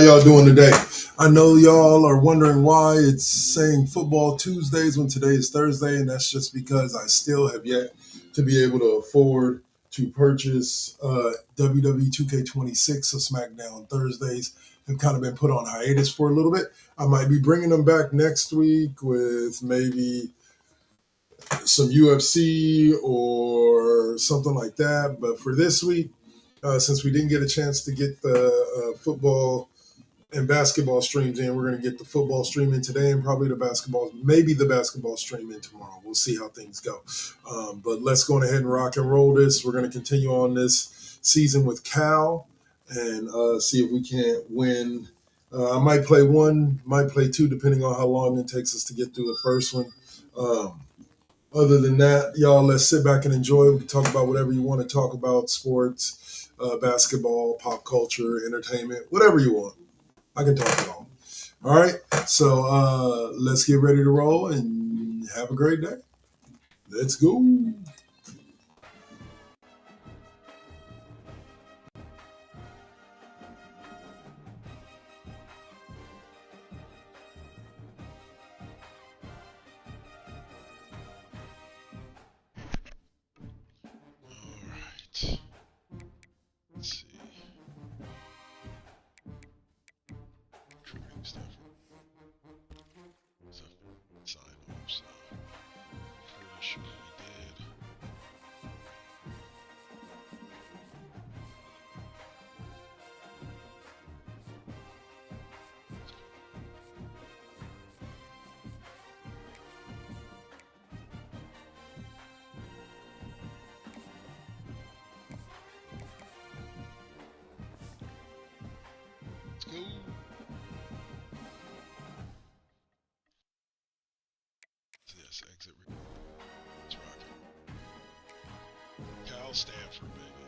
y'all doing today? I know y'all are wondering why it's saying Football Tuesdays when today is Thursday, and that's just because I still have yet to be able to afford to purchase WWE 2K26, so SmackDown Thursdays have kind of been put on hiatus for a little bit. I might be bringing them back next week with maybe some UFC or something like that, but for this week, since we didn't get a chance to get the football and basketball streams in, we're going to get the football stream in today and probably maybe the basketball stream in tomorrow. We'll see how things go. But let's go ahead and rock and roll this. We're going to continue on this season with Cal and see if we can't win. I might play one, might play two, depending on how long it takes us to get through the first one. Other than that, y'all, let's sit back and enjoy. We can talk about whatever you want to talk about, sports, basketball, pop culture, entertainment, whatever you want. I can talk it all. All right, so let's get ready to roll and have a great day. Let's go. Yes, exit. Let's rock it. Cal Stanford, baby.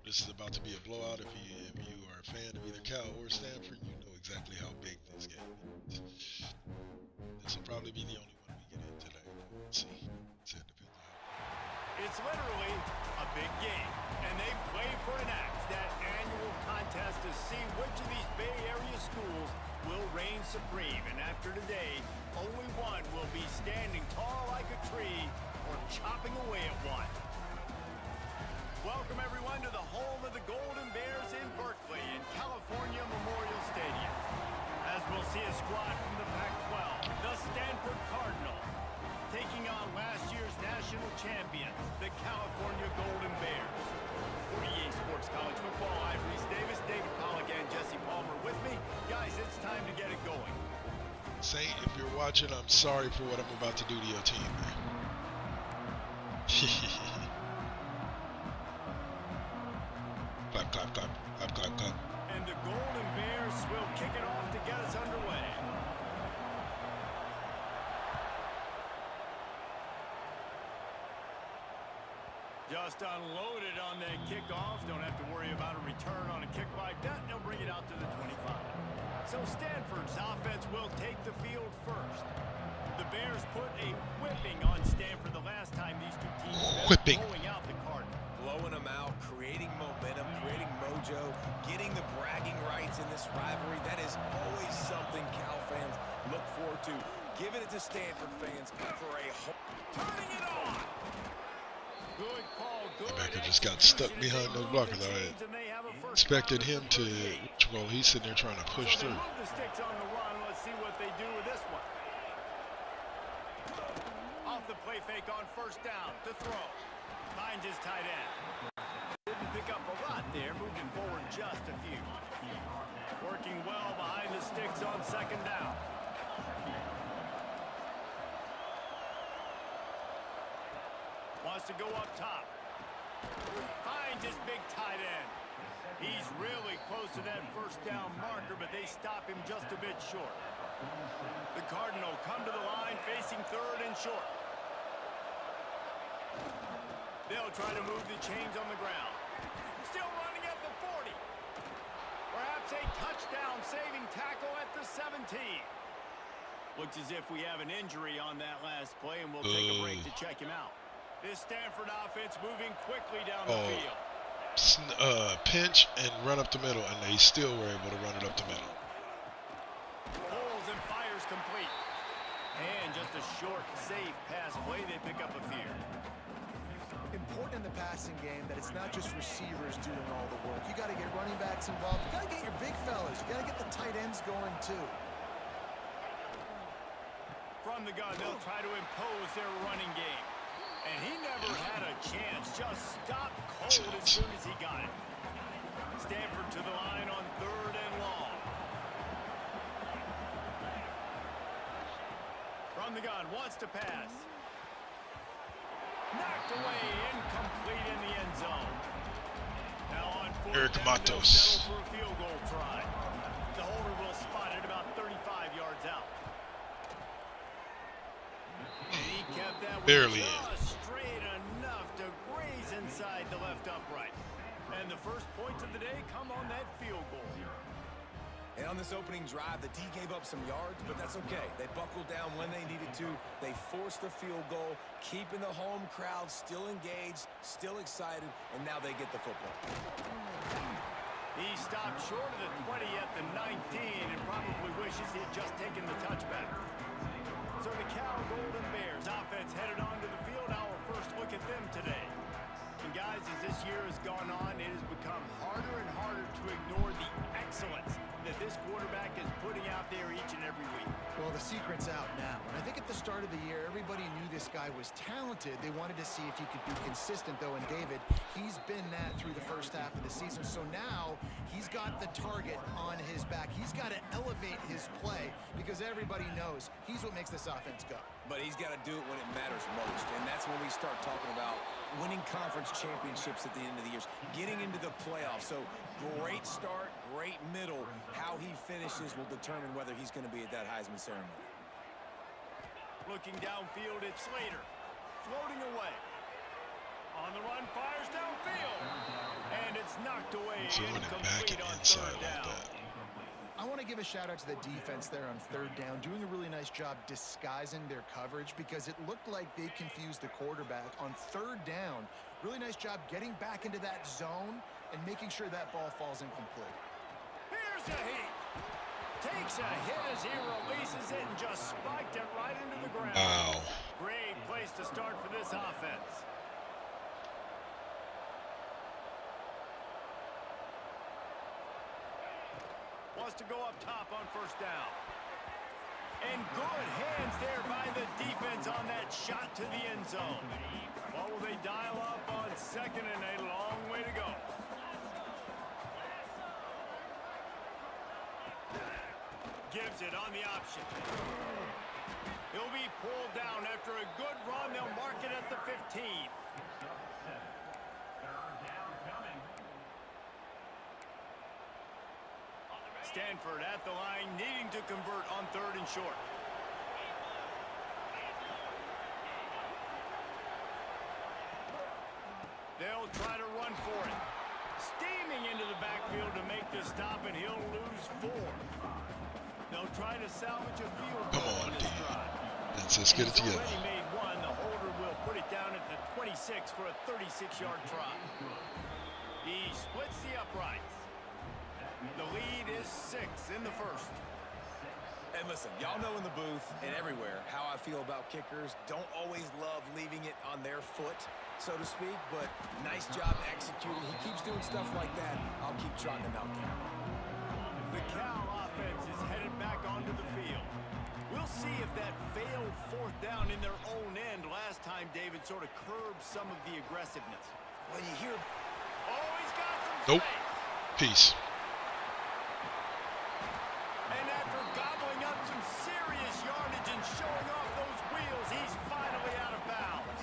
This is about to be a blowout. If you are a fan of either Cal or Stanford, you know exactly how big this game is. This will probably be the only one we get in today. Let's see. It's literally a big game, and they play for an axe, that annual contest to see which of these Bay Area schools will reign supreme. And after today, only one will be standing tall like a tree or chopping away at one. Welcome, everyone, to the home of the Golden Bears in Berkeley in California Memorial Stadium. As we'll see a squad from the Pac-12, the Stanford Cardinal, taking on last year's national champion, the California Golden Bears. For EA Sports College Football, I'm Reese Davis, David Pollock, and Jesse Palmer with me. Guys, it's time to get it going. Saint, if you're watching, I'm sorry for what I'm about to do to your team, man. Clap, clap, clap, clap, clap, clap. And the Golden Bears will kick it off to get us underway. Just unloaded on the kickoff. Don't have to worry about a return on a kick like that. They'll bring it out to the 25. So Stanford's offense will take the field first. The Bears put a whipping on Stanford the last time these two teams met, blowing out the Cardinals. Blowing them out, creating momentum, creating mojo, getting the bragging rights in this rivalry. That is always something Cal fans look forward to. Giving it to Stanford fans for a home. Turning it on! Good call, good. Linebacker just got stuck behind those blockers. I expected him to, well, he's sitting there trying to push through. The sticks on the run. Let's see what they do with this one. Off the play fake on first down to throw. Finds his tight end. Didn't pick up a lot there, moving forward just a few. Working well behind the sticks on second down. Wants to go up top. Finds his big tight end. He's really close to that first down marker, but they stop him just a bit short. The Cardinal come to the line facing third and short. They'll try to move the chains on the ground. Still running at the 40. Perhaps a touchdown-saving tackle at the 17. Looks as if we have an injury on that last play, and we'll take a break to check him out. This Stanford offense moving quickly down the field. pinch and run up the middle, and they still were able to run it up the middle. Pulls and fires complete. And just a short, safe pass play, they pick up a few. Important in the passing game that it's not just receivers doing all the work. You got to get running backs involved. You got to get your big fellas. You got to get the tight ends going too. From the gun, they'll try to impose their running game. And he never had a chance. Just stopped cold as soon as he got it. Stanford to the line on 3rd and long. From the gun, wants to pass. Knocked away, incomplete in the end zone. Now on 4th down, they'll settle for a field goal try. The holder will spot it about 35 yards out. And he kept that Barely just straight enough to graze inside the left upright. And the first points of the day come on that field goal. And on this opening drive, the D gave up some yards, but that's okay. They buckled down when they needed to. They forced the field goal, keeping the home crowd still engaged, still excited, and now they get the football. He stopped short of the 20 at the 19 and probably wishes he had just taken the touchback. So the Cal Golden Bears offense headed onto the field. Our first look at them today. And guys, as this year has gone on, it has become harder and harder to ignore the excellence that this quarterback is putting out there each and every week. Well, the secret's out now. And I think at the start of the year, everybody knew this guy was talented. They wanted to see if he could be consistent, though. And David, he's been that through the first half of the season. So now he's got the target on his back. He's got to elevate his play because everybody knows he's what makes this offense go. But he's got to do it when it matters most, and that's when we start talking about winning conference championships at the end of the years, getting into the playoffs. So great start, great middle. How he finishes will determine whether he's going to be at that Heisman ceremony. Looking downfield, it's Slater. Floating away. On the run, fires downfield. And it's knocked away. Throwing it back and inside like that. I want to give a shout out to the defense there on 3rd down, doing a really nice job disguising their coverage because it looked like they confused the quarterback on 3rd down. Really nice job getting back into that zone and making sure that ball falls incomplete. Here's a heat. Takes a hit as he releases it and just spiked it right into the ground. Wow. Great place to start for this offense. Wants to go up top on 1st down. And good hands there by the defense on that shot to the end zone. What will they dial up on 2nd and a long way to go? Gives it on the option. He'll be pulled down after a good run. They'll mark it at the 15. Stanford at the line, needing to convert on 3rd and short. They'll try to run for it. Steaming into the backfield to make the stop, and he'll lose 4. They'll try to salvage a field goal on this drive. Let's get it together. He's already made one. The holder will put it down at the 26 for a 36-yard try. He splits the uprights. The lead is 6 in the first. And listen, y'all know in the booth and everywhere how I feel about kickers. Don't always love leaving it on their foot, so to speak, but nice job executing. He keeps doing stuff like that. I'll keep trotting him out there. The Cal offense is headed back onto the field. We'll see if that failed 4th down in their own end last time, David, sort of curbed some of the aggressiveness. Well, you hear... Oh, he's got some Nope. space. Peace. And after gobbling up some serious yardage and showing off those wheels, he's finally out of bounds.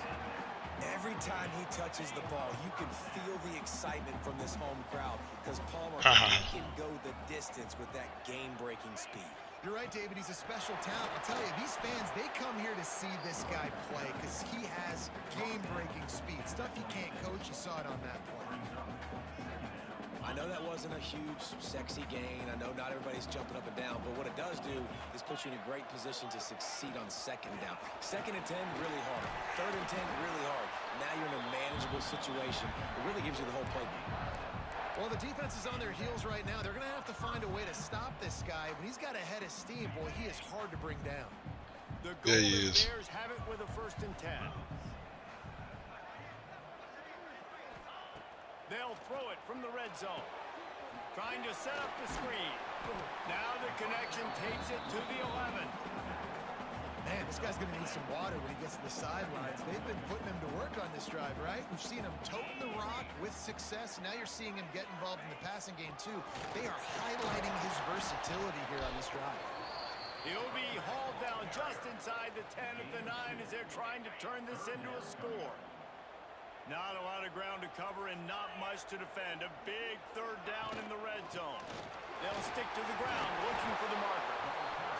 Every time he touches the ball, you can feel the excitement from this home crowd because Palmer he can go the distance with that game-breaking speed. You're right, David. He's a special talent. I'll tell you, these fans, they come here to see this guy play because he has game-breaking speed. Stuff you can't coach. You saw it on that play. I know that wasn't a huge, sexy gain. I know not everybody's jumping up and down, but what it does do is put you in a great position to succeed on 2nd down. 2nd and 10, really hard. 3rd and 10, really hard. Now you're in a manageable situation. It really gives you the whole playbook. Well, the defense is on their heels right now. They're going to have to find a way to stop this guy. When he's got a head of steam, boy, he is hard to bring down. The Yeah, he Golden is. Bears have it with a 1st and 10. They'll throw it from the red zone. Trying to set up the screen. Now the connection takes it to the 11. Man, this guy's going to need some water when he gets to the sidelines. They've been putting him to work on this drive, right? We've seen him toting the rock with success. Now you're seeing him get involved in the passing game, too. They are highlighting his versatility here on this drive. He'll be hauled down just inside the 10 of the 9 as they're trying to turn this into a score. Not a lot of ground to cover and not much to defend. A big 3rd down in the red zone. They'll stick to the ground looking for the marker.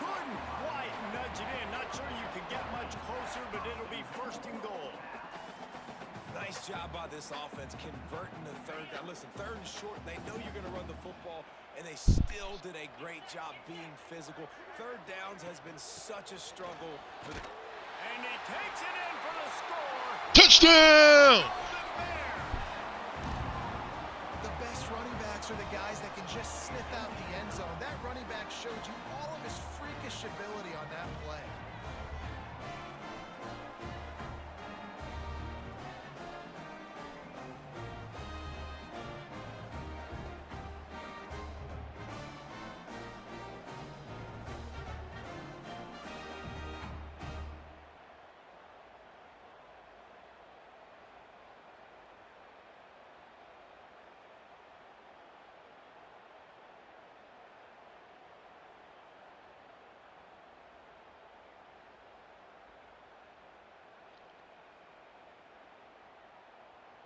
Couldn't quite nudge it in. Not sure you could get much closer, but it'll be 1st and goal. Nice job by this offense converting the 3rd down. Listen, 3rd and short, they know you're going to run the football, and they still did a great job being physical. 3rd downs has been such a struggle for the... And he takes it in for the score. Touchdown! The best running backs are the guys that can just sniff out the end zone. That running back showed you all of his freakish ability on that play.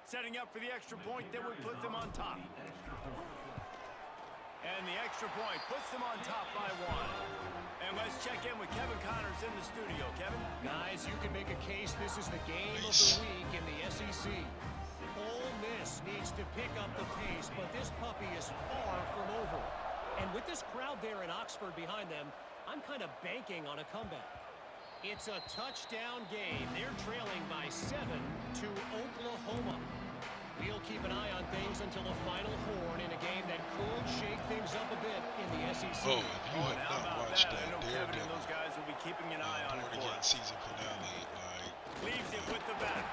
Setting up for the extra point that would put them on top. And the extra point puts them on top by 1. And let's check in with Kevin Connors in the studio. Kevin? Guys, you can make a case this is the game of the week in the SEC. Ole Miss needs to pick up the pace, but this puppy is far from over. And with this crowd there in Oxford behind them, I'm kind of banking on a comeback. It's a touchdown game. They're trailing by 7 to Oklahoma. We'll keep an eye on things until the final horn in a game that could shake things up a bit in the SEC. Oh, if you have not watched I know Kevin and Daredevil those guys will be keeping an eye on it Born for Again us. season finale, Leaves it with the back.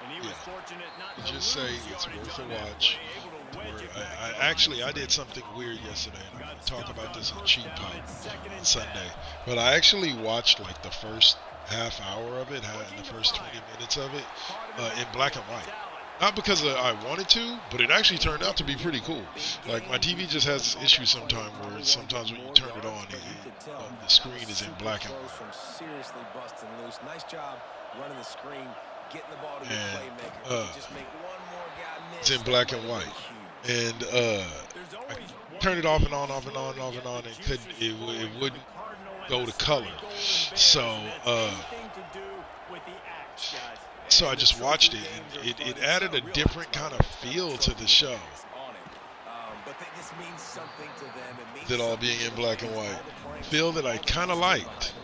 And he was Yeah. fortunate not to just say lose it's yardage worth a on that watch. play, able to wedge it I back to the actually line. I did something weird yesterday, and I'm Got gonna talk stuffed about on this in first Cheat down. Pop It's 2nd on and Sunday. 10. But I actually watched like the first half hour of it, the first 20 minutes of it, in black and white. Not because I wanted to, but it actually turned out to be pretty cool. Like, my TV just has this issue sometimes where sometimes when you turn it on, the screen is in black and white. From seriously busting loose. Nice job running the screen, getting the ball to the And, playmaker. Just make one more guy miss. It's in black and white. And I turned it off and on, off and on, off and on, and it wouldn't go to color. So I just watched it, and it added a different kind of feel to the show. That all being in black and white. Feel that I kind of liked.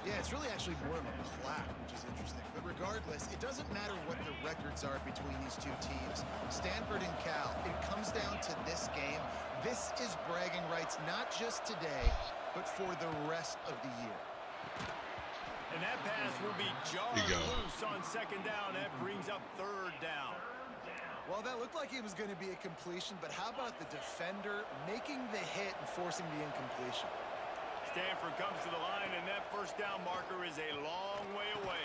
Yeah, it's really actually more of a plaque, which is interesting. But regardless, it doesn't matter what the records are between these two teams. Stanford and Cal, it comes down to this game. This is bragging rights, not just today, but for the rest of the year. And that pass will be jarred loose on 2nd down. That brings up 3rd down. Well, that looked like it was going to be a completion, but how about the defender making the hit and forcing the incompletion? Stanford comes to the line, and that 1st down marker is a long way away.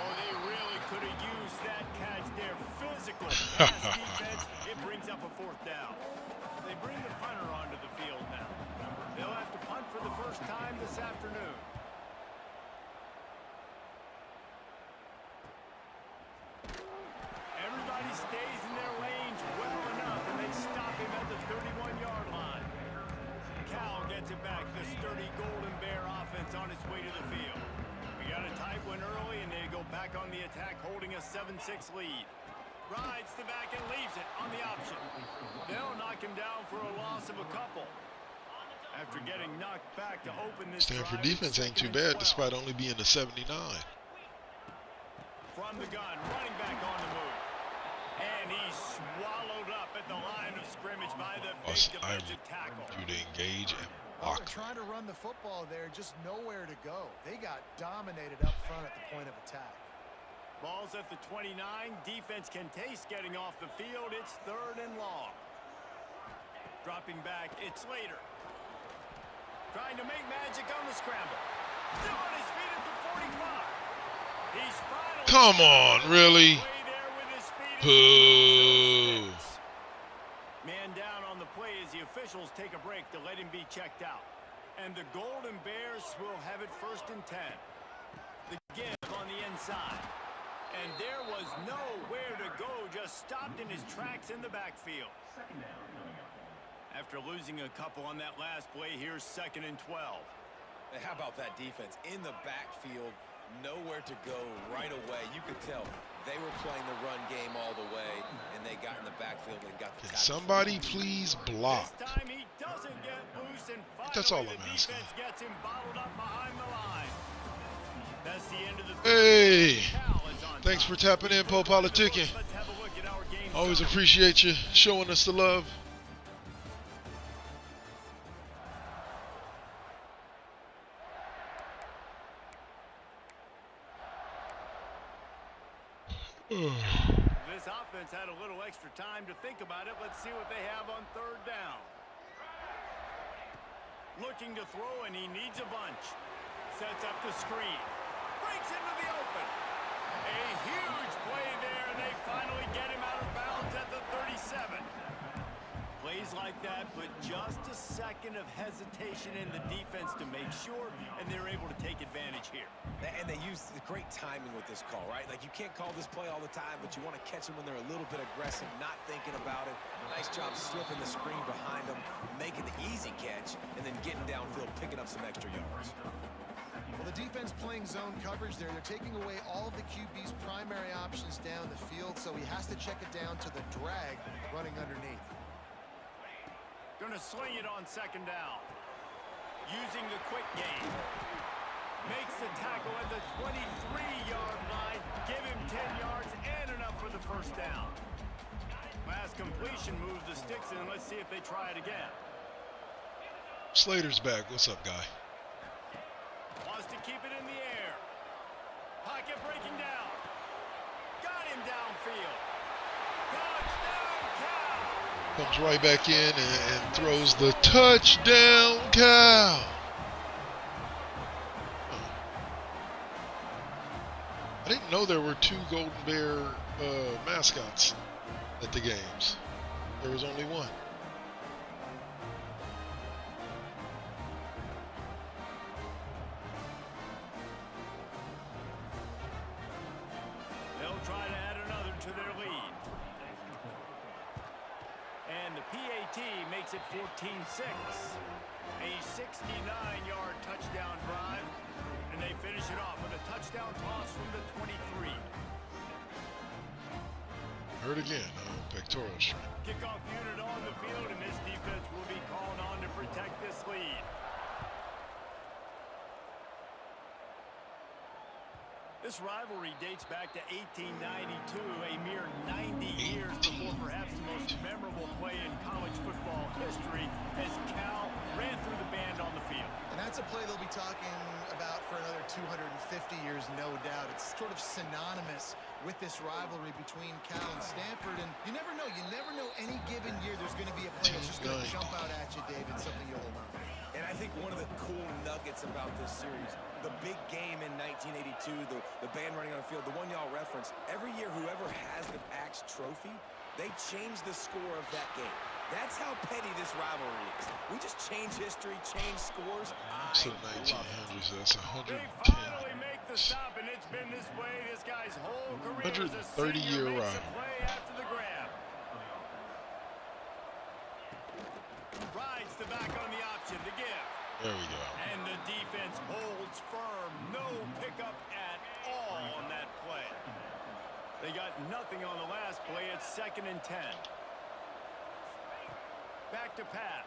Oh, they really could have used that catch there. Physical pass defense. It brings up a 4th down. They bring the punter onto the field now. They'll have to punt for the first time this afternoon. Everybody stays in their lanes well enough, and they stop him at the 31-yard line. Cal gets it back. The sturdy Golden Bear offense on its way to the field. We got a tight one early, and they go back on the attack, holding a 7-6 lead. Rides the back and leaves it on the option. They'll knock him down for a loss of a couple. After getting knocked back to open this Stanford drive, defense ain't too 2nd and bad 12. despite only being a 79. From the gun, running back on the move. And he's swallowed up at the line of scrimmage by the big I defensive tackle. you to engage and Well, block. they're trying to run the football there, just nowhere to go. They got dominated up front at the point of attack. Ball's at the 29. Defense can taste getting off the field. It's 3rd and long. Dropping back, it's Slater. Trying to make magic on the scramble. Still on his feet at the 45. He's finally... Come on, really? Way there with his feet. Boo. Man down on the play as the officials take a break to let him be checked out. And the Golden Bears will have it 1st and 10. The give on the inside. And there was nowhere to go, just stopped in his tracks in the backfield. After losing a couple on that last play, here's 2nd and 12. Hey, how about that defense in the backfield, nowhere to go right away. You could tell they were playing the run game all the way, and they got in the backfield and got the Can tackle. somebody please block? This time he doesn't get loose, and finally That's all the I'm asking. defense gets him bottled up behind the line. That's the end of the Hey, Cal is on thanks top. for tapping in, Po Politicking. Let's have a look at our game Always summary. appreciate you showing us the love. This offense had a little extra time to think about it. Let's see what they have on 3rd down. Looking to throw, and he needs a bunch. Sets up the screen. Breaks into the open. A huge play there, and they finally get him out of bounds at the 37. Plays like that, but just a second of hesitation in the defense to make sure, and they're able to take advantage here. And they use the great timing with this call, right? Like, you can't call this play all the time, but you want to catch them when they're a little bit aggressive, not thinking about it. Nice job slipping the screen behind them, making the easy catch, and then getting downfield, picking up some extra yards. Well, the defense playing zone coverage there. They're taking away all of the QB's primary options down the field, so he has to check it down to the drag running underneath. Going to sling it on 2nd down. Using the quick game. Makes the tackle at the 23-yard line. Give him 10 yards and enough for the 1st down. Last completion moves the sticks in. Let's see if they try it again. Slater's back. What's up, guy? Wants to keep it in the air. Pocket breaking down. Got him downfield. Touchdown, Cal! Comes right back in and throws the touchdown cow. I didn't know there were 2 Golden Bear mascots at the games. There was only one. They'll try to add another to their lead. And the PAT makes it 14-6. A 69-yard touchdown drive. And they finish it off with a touchdown toss from the 23. Hurt again, pectoral strain. Kickoff unit on the field, and this defense will be called on to protect this lead. This rivalry dates back to 1892, a mere 90 years before perhaps the most memorable play in college football history as Cal ran through the band on the field. And that's a play they'll be talking about for another 250 years, no doubt. It's sort of synonymous with this rivalry between Cal and Stanford. And you never know any given year there's going to be a play that's just going to jump out at you, David, something you'll remember. And I think one of the cool nuggets about this series, the big game in 1982, the band running on the field, the one y'all referenced, every year whoever has the Axe trophy, they change the score of that game. That's how petty this rivalry is. We just change history, change scores. So 1900s, that's 110. They finally make the stop, and it's been this way this guy's whole career. 130-year makes a rivalry. play after the grab. Rides the back on the option to give. There we go. And the defense holds firm. No pickup at all on that play. They got nothing on the last play. It's 2nd and 10. Back to pass.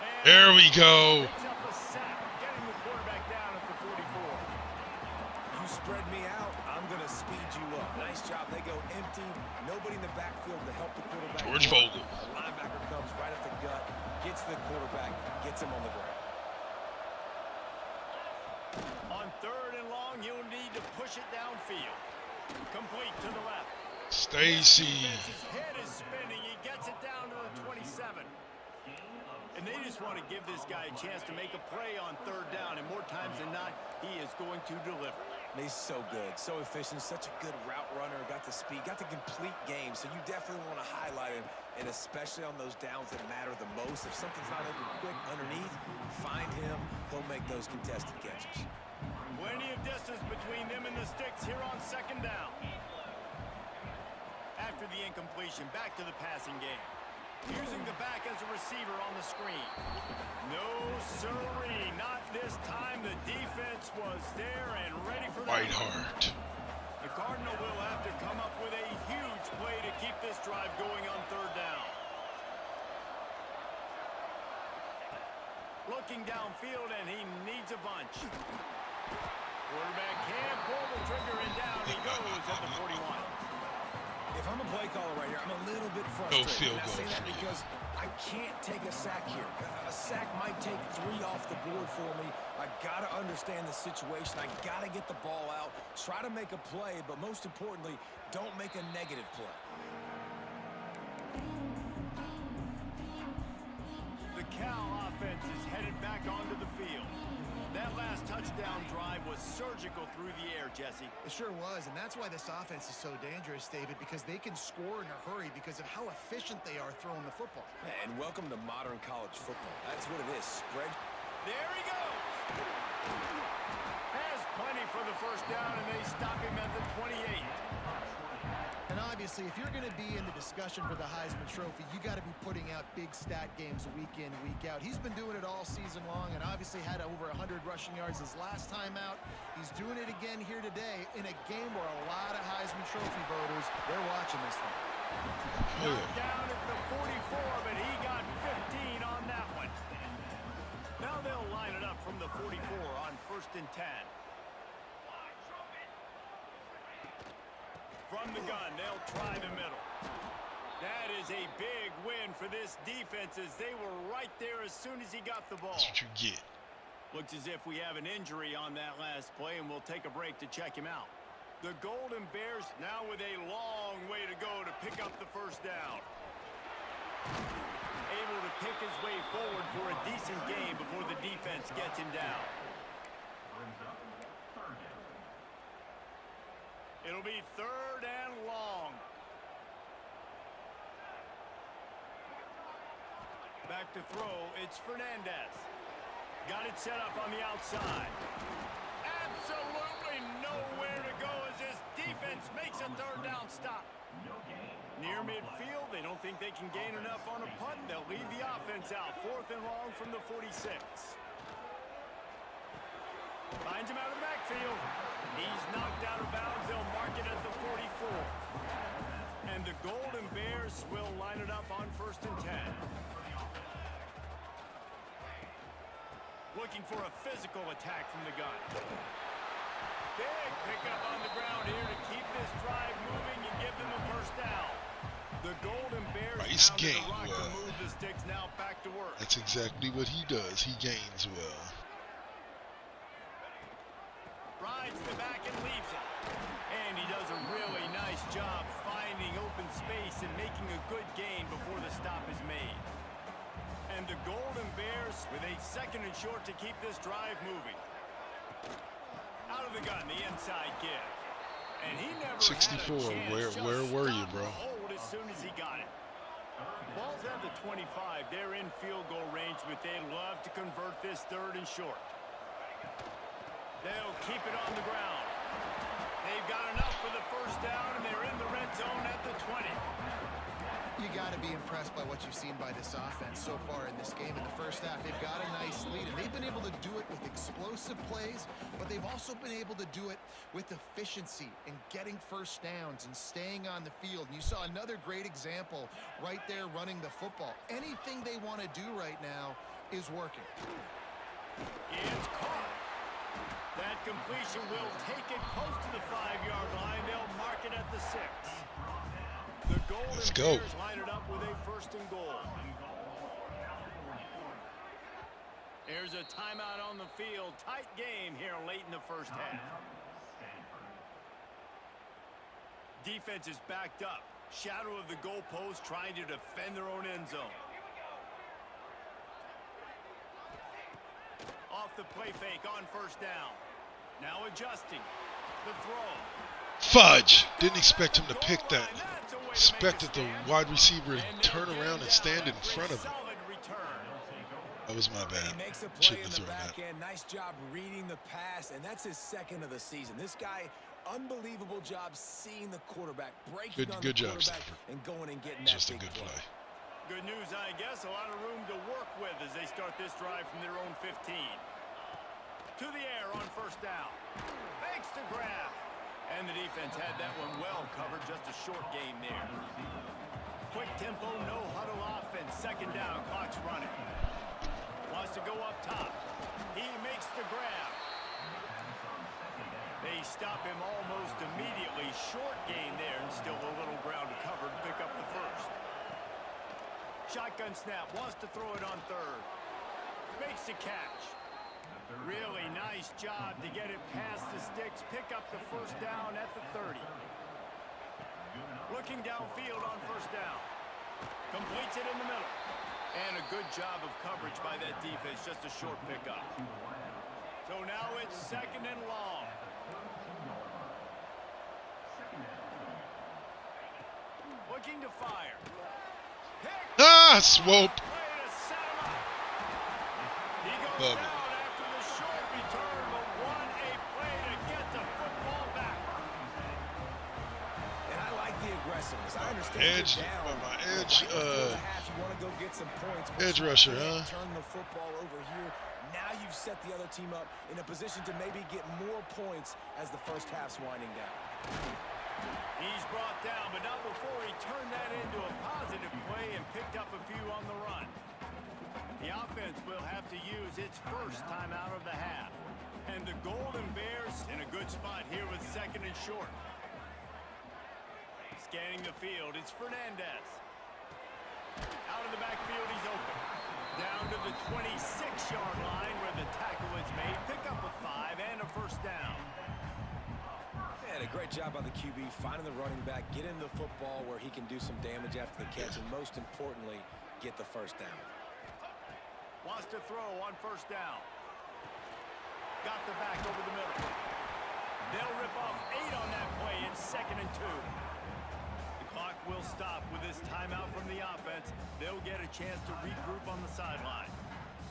And There we go. picks up a sack, getting the quarterback down at the 44. You spread me out, I'm going to speed you up. Nice job. They go empty. Nobody in the backfield to help the quarterback. George Vogel. The linebacker comes right at the gut, gets the quarterback, gets him on the ground. On 3rd and long, you'll need to push it downfield. Complete to the left. Stacy. His head is spinning. He gets it down to the 27. And they just want to give this guy a chance to make a play on 3rd down. And more times than not, he is going to deliver. He's so good, so efficient, such a good route runner, got the speed, got the complete game. So you definitely want to highlight him, and especially on those downs that matter the most. If something's not open quick underneath, find him. He'll make those contested catches. Plenty of distance between them and the sticks here on 2nd down. After the incompletion, back to the passing game. Using the back as a receiver on the screen. No, sirree, not this time. The defense was there and ready for that. Whiteheart. The Cardinal will have to come up with a huge play to keep this drive going on 3rd down. Looking downfield, and he needs a bunch. Quarterback can't pull the trigger, and down he goes at the 41. If I'm a play caller right here, I'm a little bit frustrated. No field I goal say that for you. because I can't take a sack here. A sack might take 3 off the board for me. I got to understand the situation. I got to get the ball out, try to make a play, but most importantly, don't make a negative play. The Cal offense is headed back onto the field. That last touchdown drive was surgical through the air, Jesse. It sure was, and that's why this offense is so dangerous, David, because they can score in a hurry because of how efficient they are throwing the football. And welcome to modern college football. That's what it is. Spread. There he goes. Has plenty for the 1st down, and they stop him at the 28. And obviously, if you're going to be in the discussion for the Heisman Trophy, you got to be putting out big stat games week in, week out. He's been doing it all season long and obviously had over 100 rushing yards his last time out. He's doing it again here today in a game where a lot of Heisman Trophy voters, they're watching this thing. Down at the 44, but he got 15 on that one. Now they'll line it up from the 44 on 1st and 10. From the gun, they'll try the middle. That is a big win for this defense as they were right there as soon as he got the ball. That's what you get. Looks as if we have an injury on that last play, and we'll take a break to check him out. The Golden Bears now with a long way to go to pick up the 1st down. Able to pick his way forward for a decent game before the defense gets him down. It'll be 3rd and long. Back to throw, it's Fernandez. Got it set up on the outside. Absolutely nowhere to go as this defense makes a 3rd down stop. Near midfield, they don't think they can gain enough on a punt. They'll leave the offense out. 4th and long from the 46. Finds him out of the backfield. He's knocked out of bounds. They'll mark it at the 44. And the Golden Bears will line it up on 1st and 10. Looking for a physical attack from the gun. Big pickup on the ground here to keep this drive moving and give them a 1st down. The Golden Bears Nice pounded the game, rock to move the sticks. Now back to work. That's exactly what he does. He gains well. Rides the back and leaves it. And he does a really nice job finding open space and making a good gain before the stop is made. And the Golden Bears with a 2nd and short to keep this drive moving. Out of the gun, the inside give. And he never 64. had a chance. Where were you, bro? Hold as soon as he got it. Ball's at the 25. They're in field goal range, but they'd love to convert this 3rd and short. They'll keep it on the ground. They've got enough for the 1st down, and they're in the red zone at the 20. You got to be impressed by what you've seen by this offense so far in this game. In the 1st half, they've got a nice lead, and they've been able to do it with explosive plays, but they've also been able to do it with efficiency and getting 1st downs and staying on the field. And you saw another great example right there running the football. Anything they want to do right now is working. It's caught. That completion will take it close to the 5-yard line. They'll mark it at the 6. The Let's Golden go. Bears line it up with a 1st and goal. There's a timeout on the field. Tight game here late in the 1st half. Defense is backed up. Shadow of the goalpost trying to defend their own end zone. Off the play fake on 1st down. Now adjusting. The throw. Fudge! Didn't expect him to pick that. Expected the wide receiver to turn around and stand in front of him. That was my bad. He makes a play Shouldn't in have the thrown back that. end. Nice job reading the pass, and that's his 2nd of the season. This guy, unbelievable job seeing the quarterback, breaking on the Good job, quarterback, Stafford. and going and getting Just a that big good play. Good news, I guess. A lot of room to work with as they start this drive from their own 15. To the air on 1st down. Makes the grab. And the defense had that one well covered. Just a short game there. Quick tempo, no huddle offense. 2nd down, clock's running. Wants to go up top. He makes the grab. They stop him almost immediately. Short gain there, and still a little ground to cover to pick up the 1st. Shotgun snap, wants to throw it on 3rd. Makes the catch. Really nice job to get it past the sticks. Pick up the 1st down at the 30. Looking downfield on 1st down. Completes it in the middle. And a good job of coverage by that defense. Just a short pickup. So now it's 2nd and long. Looking to fire. Ah, swope. He goes Love down it. after the short return, but what a play to get the football back. And I like the aggressiveness. I understand Edge, you're down. my Right edge, before the half, you want to go get some points, but edge you rusher, can't huh? turn the football over here. Now you've set the other team up in a position to maybe get more points as the 1st half's winding down. He's brought down, but not before he turned that into a positive play and picked up a few on the run. The offense will have to use its 1st timeout of the half. And the Golden Bears in a good spot here with 2nd and short. Scanning the field, it's Fernandez. Out of the backfield, he's open. Down to the 26-yard line where the tackle is made. Pick up a 5 and a 1st down. And a great job by the QB finding the running back, getting the football where he can do some damage after the catch, and most importantly, get the 1st down. Wants to throw on 1st down. Got the back over the middle. They'll rip off 8 on that play in 2nd and 2. The clock will stop with this timeout from the offense. They'll get a chance to regroup on the sideline.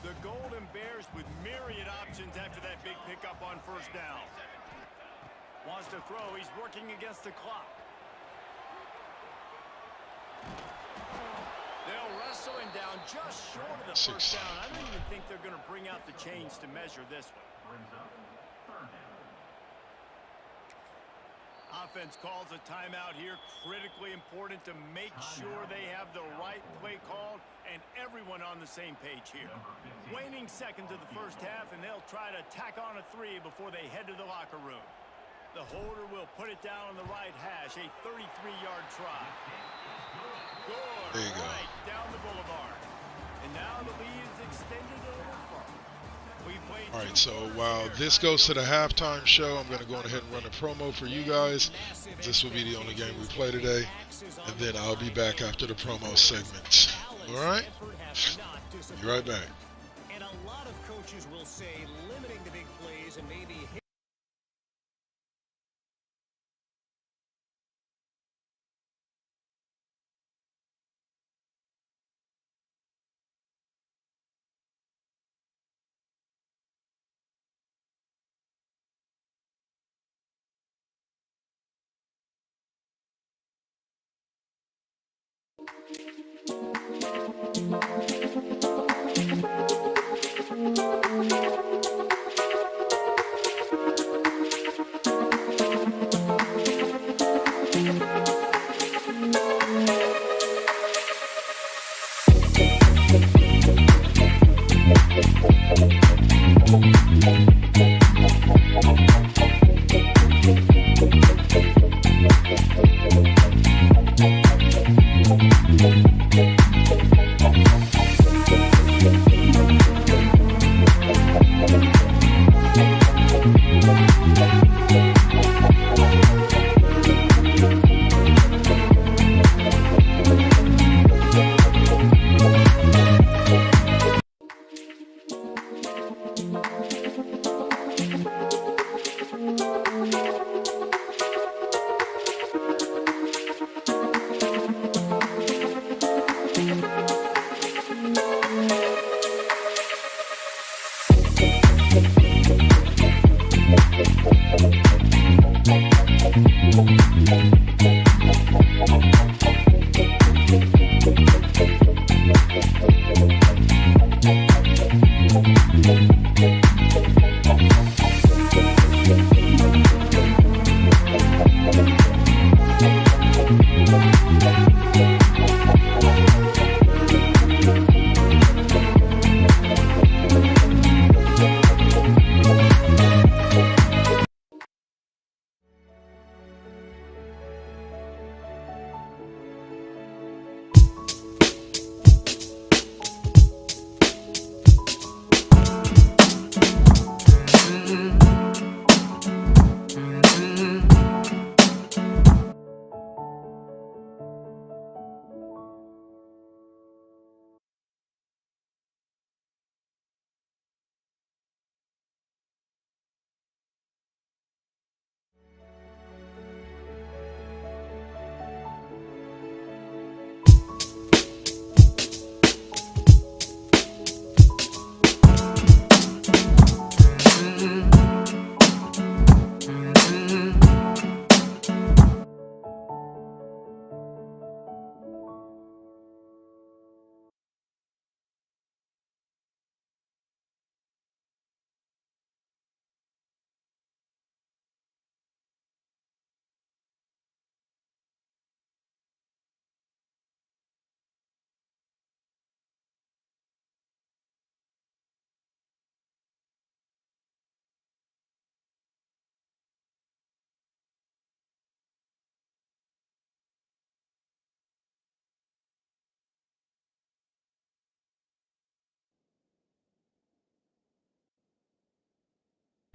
The Golden Bears with myriad options after that big pickup on 1st down. Wants to throw. He's working against the clock. They'll wrestle him down just short of the 1st down. I don't even think they're going to bring out the chains to measure this one. Offense calls a timeout here. Critically important to make sure they have the right play called and everyone on the same page here. Waning seconds of the 1st half, and they'll try to tack on a 3 before they head to the locker room. The holder will put it down on the right hash, a 33-yard try. Good, There you go. right down the boulevard. And now the lead is extended a little further. We played All right, so while this goes to the halftime show, I'm going to go ahead and run a promo for you guys. This will be the only game we play today, and then I'll be back after the promo segments. All right? Be right back. And a lot of coaches will say limiting the big plays and maybe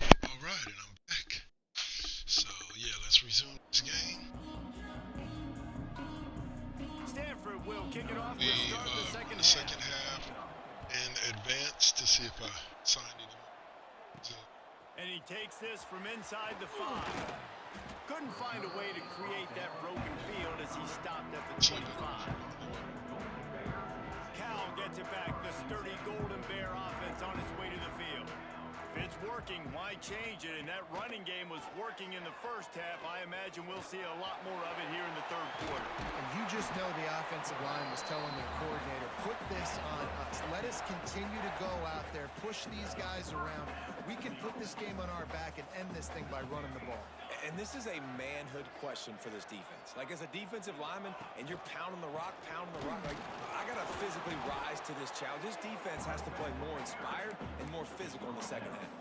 All right, and I'm back. So yeah, let's resume this game. Stanford will kick it off We to start the won second the half. second half and advance to see if I signed anymore. So, And he takes this from inside the 5. Couldn't find a way to create that broken field as he stopped at the it's like 25. Cal gets it back. The sturdy Golden Bear offense on its way to the field. If it's working, why change it? And that running game was working in the first half. I imagine we'll see a lot more of it here in the third quarter. And you just know the offensive line was telling their coordinator, put this on us. Let us continue to go out there, push these guys around. We can put this game on our back and end this thing by running the ball. And this is a manhood question for this defense. Like, as a defensive lineman, and you're pounding the rock, like, I got to physically rise to this challenge. This defense has to play more inspired and more physical in the second half.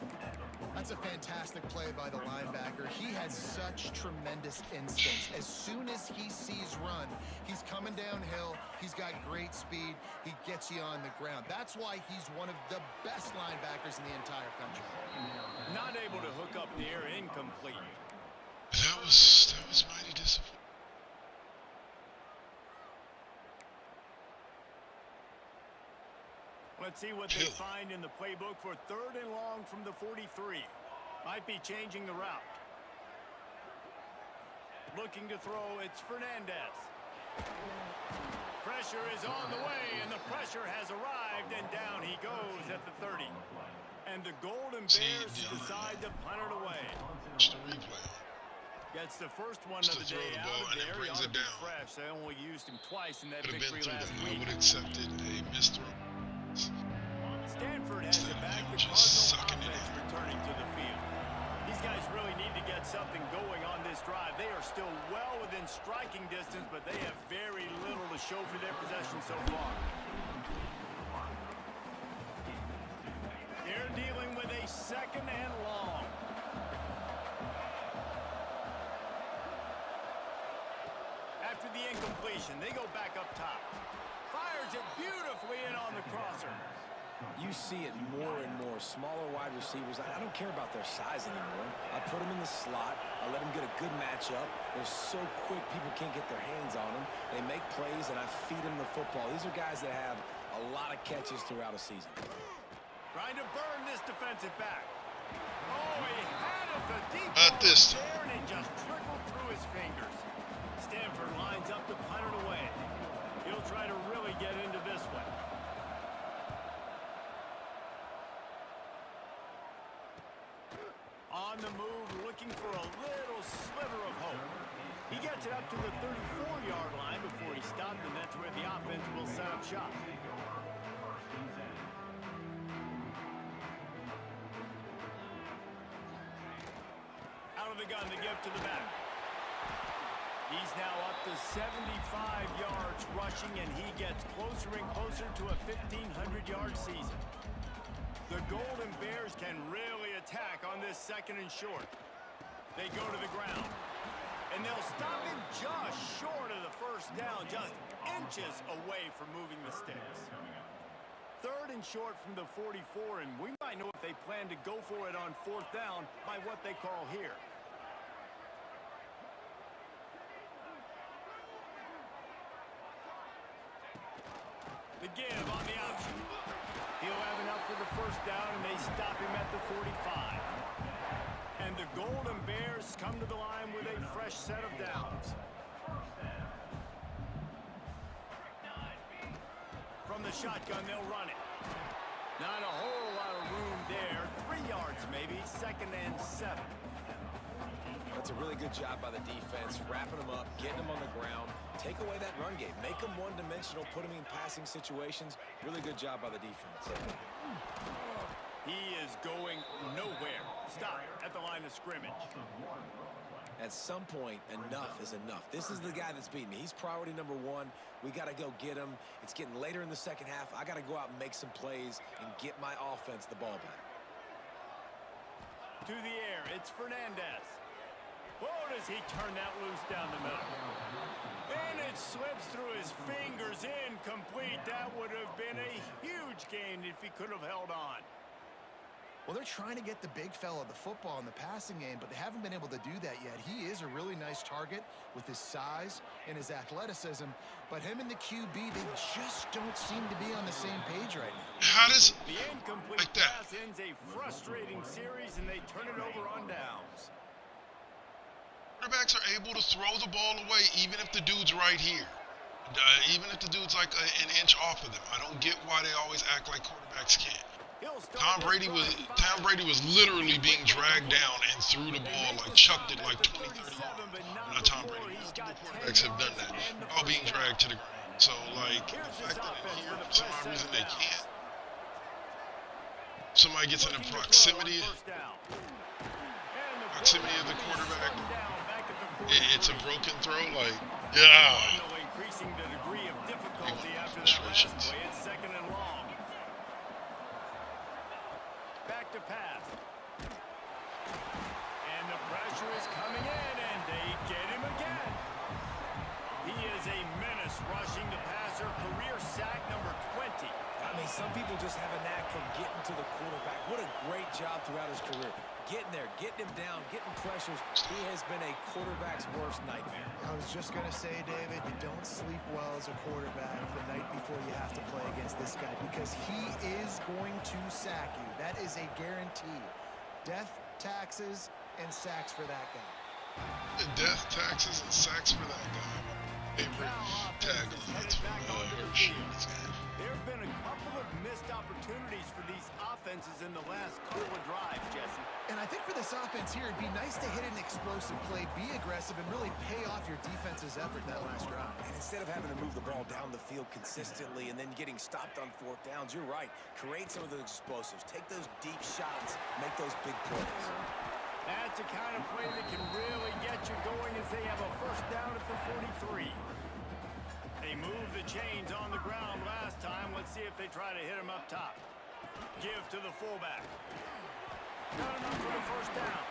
That's a fantastic play by the linebacker. He has such tremendous instincts. As soon as he sees run, he's coming downhill. He's got great speed. He gets you on the ground. That's why he's one of the best linebackers in the entire country. Not able to hook up the air, incomplete. that was mighty disappointing. Let's see what they find in the playbook for 3rd and long from the 43. Might be changing the route. Looking to throw, it's Fernandez. Pressure is on the way, and the pressure has arrived, and down he goes at the 30. And the Golden Bears decide to punt it away. Watch the replay. Gets the first one Just of to the throw day the out ball of and it there. He brings ought it to be down. fresh. They only used him twice in that Could have been victory through last that. I week. would have accepted a missed throw. Stanford has Instead it of back. him The just Cardinal sucking it offense in. returning to the field. These guys really need to get something going on this drive. They are still well within striking distance, but they have very little to show for their possession so far. They're dealing with a 2nd and long. the incompletion. They go back up top. Fires it beautifully in on the crosser. You see it more and more. Smaller wide receivers, I don't care about their size anymore. I put them in the slot. I let them get a good matchup. They're so quick, people can't get their hands on them. They make plays, and I feed them the football. These are guys that have a lot of catches throughout a season. Trying to burn this defensive back. Oh, he had it the deep Not this there, and it just trickled through his fingers. Stanford lines up to punt it away. He'll try to really get into this one. On the move, looking for a little sliver of hope. He gets it up to the 34-yard line before he stopped, and that's where the offense will set up shop. Out of the gun, the give to the back. He's now up to 75 yards rushing, and he gets closer and closer to a 1,500-yard season. The Golden Bears can really attack on this second and short. They go to the ground, and they'll stop him just short of the first down, just inches away from moving the sticks. Third and short from the 44, and we might know if they plan to go for it on fourth down by what they call here. The give on the option. He'll have enough for the first down, and they stop him at the 45. And the Golden Bears come to the line with a fresh set of downs. From the shotgun, they'll run it. Not a whole lot of room there. 3 yards maybe, 2nd and 7. That's a really good job by the defense, wrapping them up, getting them on the ground. Take away that run game. Make them one-dimensional, put them in passing situations. Really good job by the defense. He is going nowhere. Stop at the line of scrimmage. At some point, enough is enough. This is the guy that's beating me. He's priority number 1. We got to go get him. It's getting later in the second half. I got to go out and make some plays and get my offense the ball back. To the air, it's Fernandez. Oh, does he turn that loose down the middle? And it slips through his fingers, incomplete. That would have been a huge gain if he could have held on. Well, they're trying to get the big fella the football in the passing game, but they haven't been able to do that yet. He is a really nice target with his size and his athleticism, but him and the QB, they just don't seem to be on the same page right now. How does The incomplete like that? pass ends a frustrating series, and they turn it over on downs. Quarterbacks are able to throw the ball away even if the dude's right here. Even if the dude's like an inch off of them. I don't get why they always act like quarterbacks can't. Tom Brady was literally being dragged down and threw the ball, like chucked it like 20, 30 yards. Not Tom Brady. Multiple quarterbacks have done that. All being dragged to the ground. So, like, the fact that in here, for some odd reason, they can't. Somebody gets in the proximity of the quarterback. It's a broken throw, like, yeah. Increasing the degree of difficulty after that Frustrations. last play. It's 2nd and long. Back to pass. And the pressure is coming in, and they get him again. He is a menace rushing the passer. Career sack number 20. I mean, some people just have a knack for getting to the quarterback. What a great job throughout his career. Getting there, getting him down, getting pressures. He has been a quarterback's worst nightmare. I was just going to say, David, you don't sleep well as a quarterback the night before you have to play against this guy because he is going to sack you. That is a guarantee. Death, taxes, and sacks for that guy. Death, taxes, and sacks for that guy. Favorite taglines from Hershey. There have been a couple of missed opportunities for these offenses in the last couple of drives, Jesse. And I think for this offense here, it'd be nice to hit an explosive play, be aggressive, and really pay off your defense's effort that last drive. And instead of having to move the ball down the field consistently and then getting stopped on 4th downs, you're right. Create some of those explosives. Take those deep shots. Make those big plays. That's the kind of play that can really get you going as they have a first down at the 43. They moved the chains on the ground last time. Let's see if they try to hit him up top. Give to the fullback. Not enough for the first down.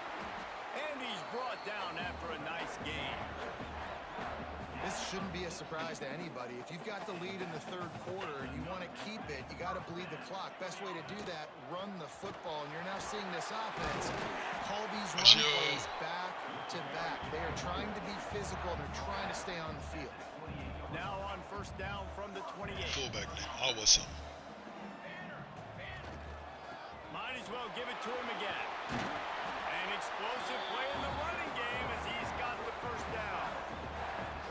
And he's brought down after a nice gain. This shouldn't be a surprise to anybody. If you've got the lead in the third quarter and you want to keep it, you got to bleed the clock. Best way to do that, run the football. And you're now seeing this offense call these run plays back to back. They are trying to be physical. They're trying to stay on the field. Now on first down from the 28. Fullback name, awesome. Might as well give it to him again. An explosive play in the running game as he's got the first down.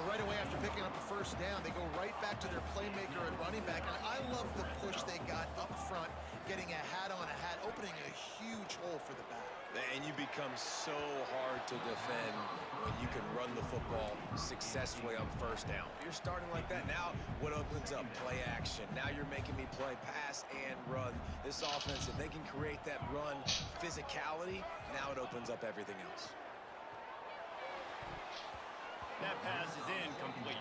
Right away after picking up the first down, they go right back to their playmaker at running back. And I love the push they got up front, getting a hat on a hat, opening a huge hole for the back. And you become so hard to defend when you can run the football successfully on first down. If you're starting like that, now what opens up? Play action. Now you're making me play pass and run. This offense, if they can create that run physicality, now it opens up everything else. That pass is incomplete.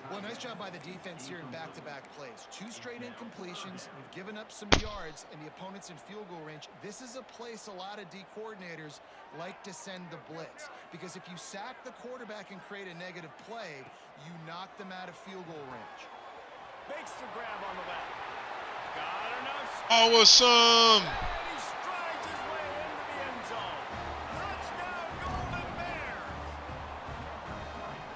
Well, nice job by the defense here in back-to-back plays. 2 straight incompletions. We've given up some yards, and the opponent's in field goal range. This is a place a lot of D coordinators like to send the blitz, because if you sack the quarterback and create a negative play, you knock them out of field goal range. Makes the grab on the left. Got enough space. Awesome. And he strides his way into the end zone. Touchdown, Golden Bears.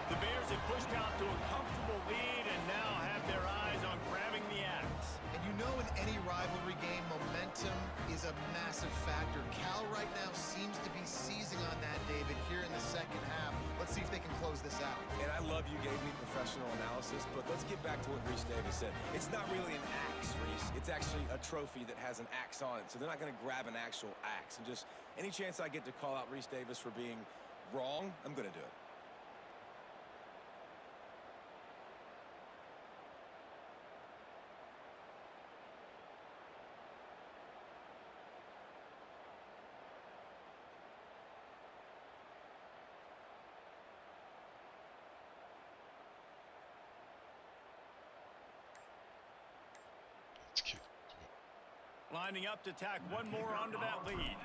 The Bears have pushed out to a comfortable lead and now have their eyes on grabbing the axe. And you know, in any rivalry game, momentum is a massive factor. Cal right now seems to be seizing on that, David, here in the second half. Let's see if they can close this out. And I love you gave me professional analysis, but let's get back to what Reese Davis said. It's not really an axe, Reese. It's actually a trophy that has an axe on it. So they're not going to grab an actual axe. And just any chance I get to call out Reese Davis for being wrong, I'm going to do it. Lining up to tack one more onto that lead.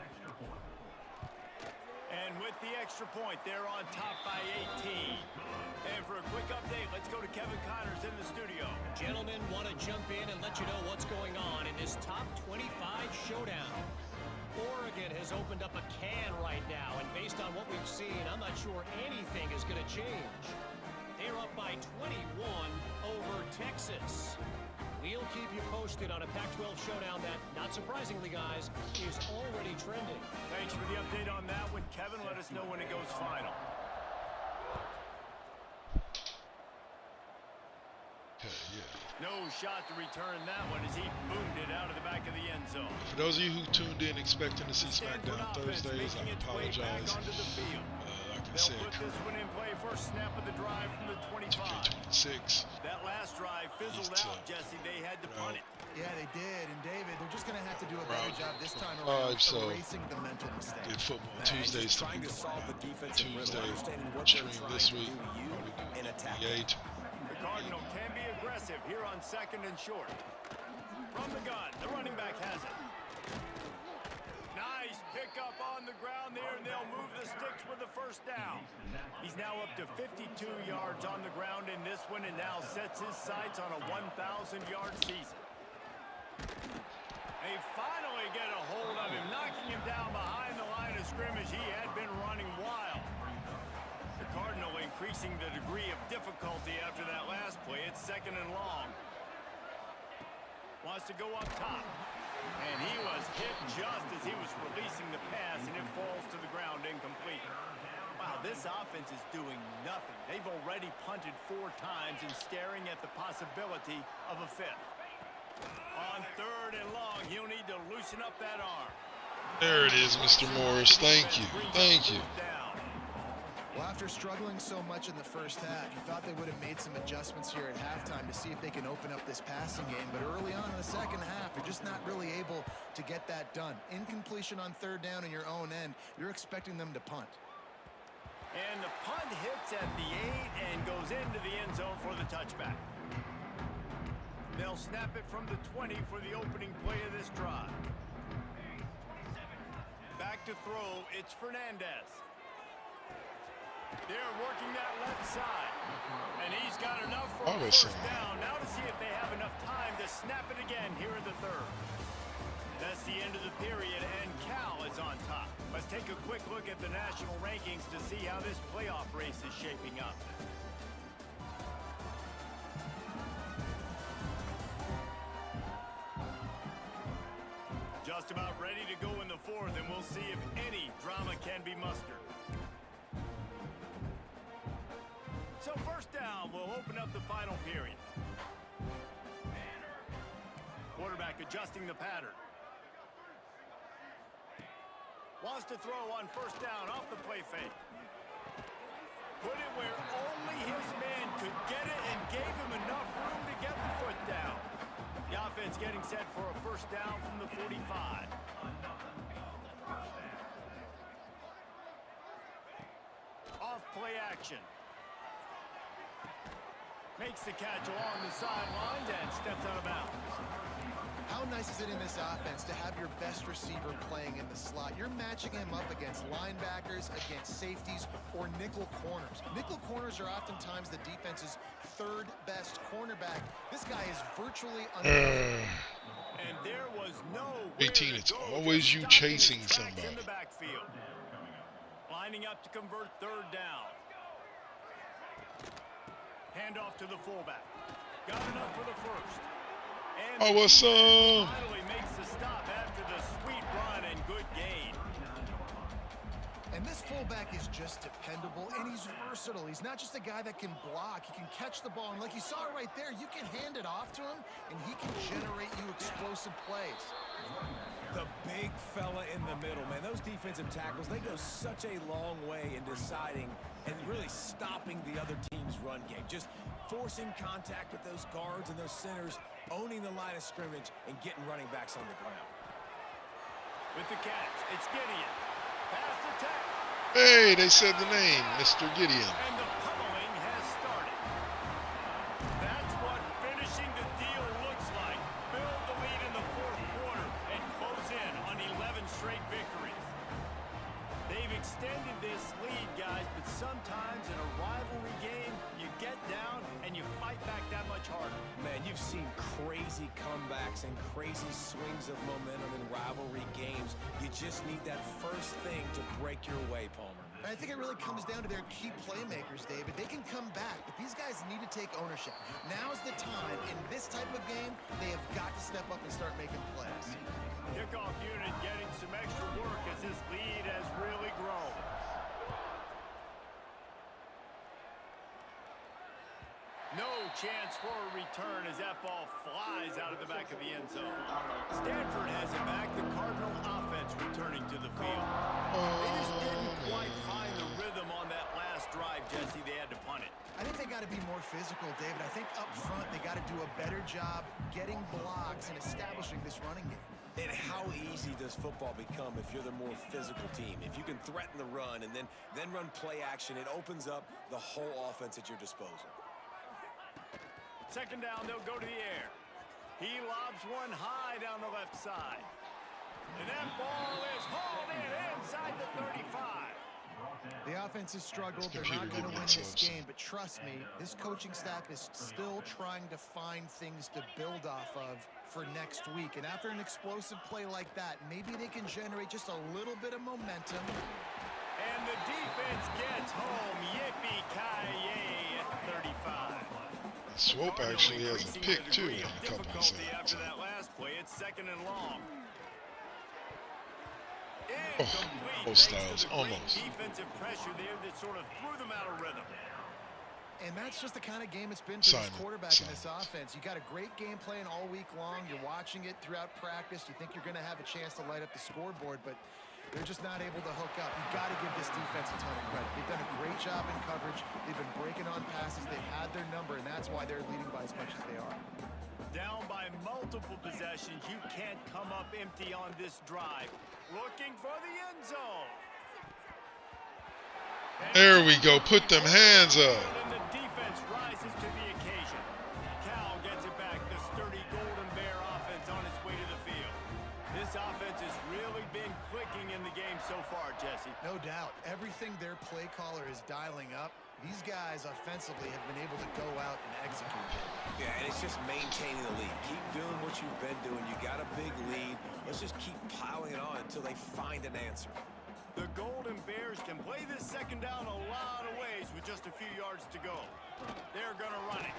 And with the extra point, they're on top by 18. And for a quick update, let's go to Kevin Connors in the studio. Gentlemen, want to jump in and let you know what's going on in this top 25 showdown. Oregon has opened up a can right now, and based on what we've seen, I'm not sure anything is going to change. They're up by 21 over Texas. We'll keep you posted on a Pac-12 showdown that, not surprisingly, guys, is already trending. Thanks for the update on that one, Kevin. Let us know when it goes final. No shot to return that one as he boomed it out of the back of the end zone. For those of you who tuned in expecting to see SmackDown Thursdays, I apologize. Like I said, put this one in play. First snap of the drive from the 25. 26. That last drive fizzled out, Jesse. They had to punt it. Yeah, they did. And David, they're just going to have to do a better job this time around erasing the mental mistakes. Did Football Tuesdays trying to solve the defensive riddle, understanding what stream they're trying this to week. do to you and attack. The Cardinal can be aggressive here on second and short. From the gun, the running back has it. Nice pickup on the ground there, and they'll move the sticks with the first down. He's now up to 52 yards on the ground in this one, and now sets his sights on a 1,000-yard season. They finally get a hold of him, knocking him down behind the line of scrimmage. He had been running wild. The Cardinal increasing the degree of difficulty after that last play. It's second and long. Wants to go up top. And he was hit just as he was releasing the pass, and it falls to the ground incomplete. Wow, this offense is doing nothing. They've already punted 4 times and staring at the possibility of a 5th. On third and long, he'll need to loosen up that arm. There it is, Mr. Morris. Thank you. Thank you. Well, after struggling so much in the first half, you thought they would have made some adjustments here at halftime to see if they can open up this passing game. But early on in the second half, you're just not really able to get that done. Incompletion on third down in your own end, you're expecting them to punt. And the punt hits at the 8 and goes into the end zone for the touchback. They'll snap it from the 20 for the opening play of this drive. Back to throw, it's Fernandez. They're working that left side. And he's got enough for a Always first down. Now to see if they have enough time to snap it again here in the third. That's the end of the period, and Cal is on top. Let's take a quick look at the national rankings to see how this playoff race is shaping up. Just about ready to go in the fourth, and we'll see if any drama can be mustered. So first down, we'll open up the final period. Quarterback adjusting the pattern. Wants to throw on first down off the play fake. Put it where only his man could get it and gave him enough room to get the foot down. The offense getting set for a first down from the 45. Off play action. Makes the catch along the sidelines and steps out of bounds. How nice is it in this offense to have your best receiver playing in the slot? You're matching him up against linebackers, against safeties, or nickel corners. Nickel corners are oftentimes the defense's third best cornerback. This guy is virtually unbeatable. And there was no 18, it's always you chasing somebody. In the backfield. Lining up to convert third down. Handoff to the fullback. Got enough for the first. And Oh, what's up? finally makes the stop after the sweet run and good gain. And this fullback is just dependable, and he's versatile. He's not just a guy that can block. He can catch the ball, and like you saw right there, you can hand it off to him, and he can generate you explosive plays. The big fella in the middle, man. Those defensive tackles, they go such a long way in deciding and really stopping the other team's run game. Just forcing contact with those guards and those centers, owning the line of scrimmage, and getting running backs on the ground. With the catch, it's Gideon. Pass attack. Hey, they said the name, Mr. Gideon. And the pummeling has started. That's what finishing the deal looks like. Build the lead in the fourth quarter and close in on 11 straight victories. They've extended this lead, guys, but sometimes in a rivalry game, you get down and you fight back that much harder. Man, you've seen crazy comebacks and crazy swings of momentum in rivalry games. You just need that first thing to break your way, Palmer. And I think it really comes down to their key playmakers, David. They can come back, but these guys need to take ownership. Now's the time. In this type of game, they have got to step up and start making plays. Kickoff unit getting some extra work as this lead has really grown. No chance for a return as that ball flies out of the back of the end zone. Stanford has it back. The Cardinal offense returning to the field. They just didn't quite find the rhythm on that last drive, Jesse. They had to punt it. I think they got to be more physical, David. I think up front they got to do a better job getting blocks and establishing this running game. And how easy does football become if you're the more physical team? If you can threaten the run and then run play action, it opens up the whole offense at your disposal. Second down, they'll go to the air. He lobs one high down the left side. And that ball is hauled in inside the 35. The offense has struggled. They're not going to win this game, but trust me, this coaching staff is still trying to find things to build off of for next week. And after an explosive play like that, maybe they can generate just a little bit of momentum. And the defense gets home. Yippee-ki-yay at 35. Swope actually has a pick too in a couple of Difficulty seconds. after that last play. It's second and long. Both styles, almost. Defensive pressure there that sort of threw them out of rhythm. And that's just the kind of game it's been for this quarterback in this Silence. offense. You got a great game plan all week long. You're watching it throughout practice. You think you're going to have a chance to light up the scoreboard, but they're just not able to hook up. You've got to give this defense a ton of credit. They've done a great job in coverage. They've been breaking on passes. They've had their number, and that's why they're leading by as much as they are. Down by multiple possessions. You can't come up empty on this drive. Looking for the end zone. There we go. Put them hands up. And the defense rises to the occasion. Cal gets it back. The sturdy Golden Bear offense on its way to the field. This offense has really been clicking in the game game so far, Jesse. No doubt. Everything their play caller is dialing up, these guys offensively have been able to go out and execute. Yeah, and it's just maintaining the lead. Keep doing what you've been doing. You got a big lead. Let's just keep piling it on until they find an answer. The Golden Bears can play this second down a lot of ways with just a few yards to go. They're going to run it.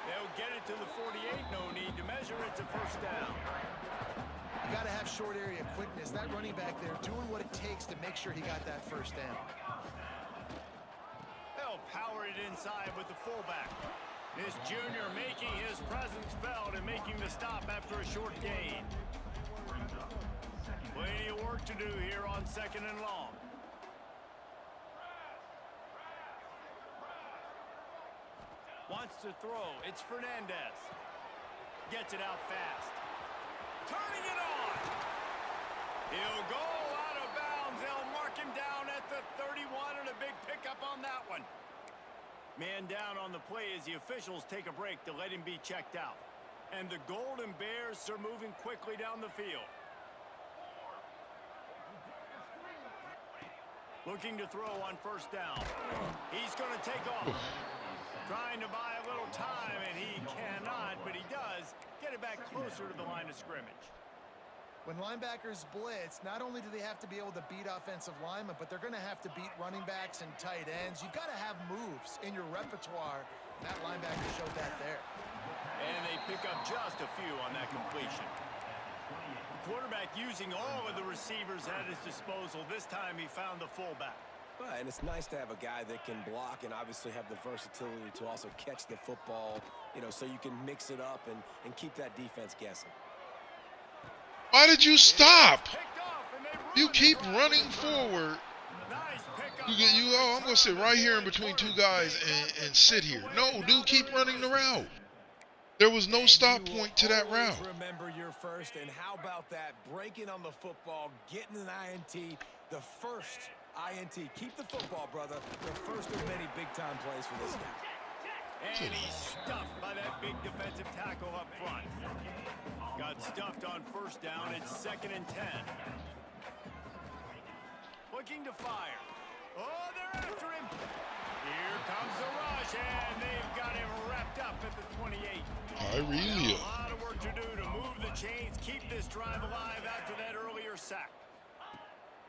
They'll get it to the 48. No need to measure it to first down. You got to have short area quickness. That running back there doing what it takes to make sure he got that first down. They'll power it inside with the fullback. This junior making his presence felt and making the stop after a short gain. Plenty of work to do here on second and long. Wants to throw. It's Fernandez. Gets it out fast. Turning it on. He'll go out of bounds. They'll mark him down at the 31 and a big pickup on that one. Man down on the play as the officials take a break to let him be checked out. And the Golden Bears are moving quickly down the field. Looking to throw on first down. He's going to take off. Trying to buy a little time, and he cannot, but he does get it back closer to the line of scrimmage. When linebackers blitz, not only do they have to be able to beat offensive linemen, but they're going to have to beat running backs and tight ends. You've got to have moves in your repertoire. And that linebacker showed that there. And they pick up just a few on that completion. The quarterback using all of the receivers at his disposal. This time he found the fullback. And it's nice to have a guy that can block and obviously have the versatility to also catch the football, you know, so you can mix it up and keep that defense guessing. Why did you stop? You keep running forward. I'm going to sit right here in between two guys and sit here. No, dude, keep running the route. There was no stop point to that route. Remember your first, and how about that? Breaking on the football, getting an INT, the first INT. Keep the football, brother. The first of many big-time plays for this guy. And he's stuffed by that big defensive tackle up front. Got stuffed on first down. It's 2nd and 10. Looking to fire. Oh, they're after him. Here comes the rush, and they've got him wrapped up at the 28. A lot of work to do to move the chains, keep this drive alive after that earlier sack.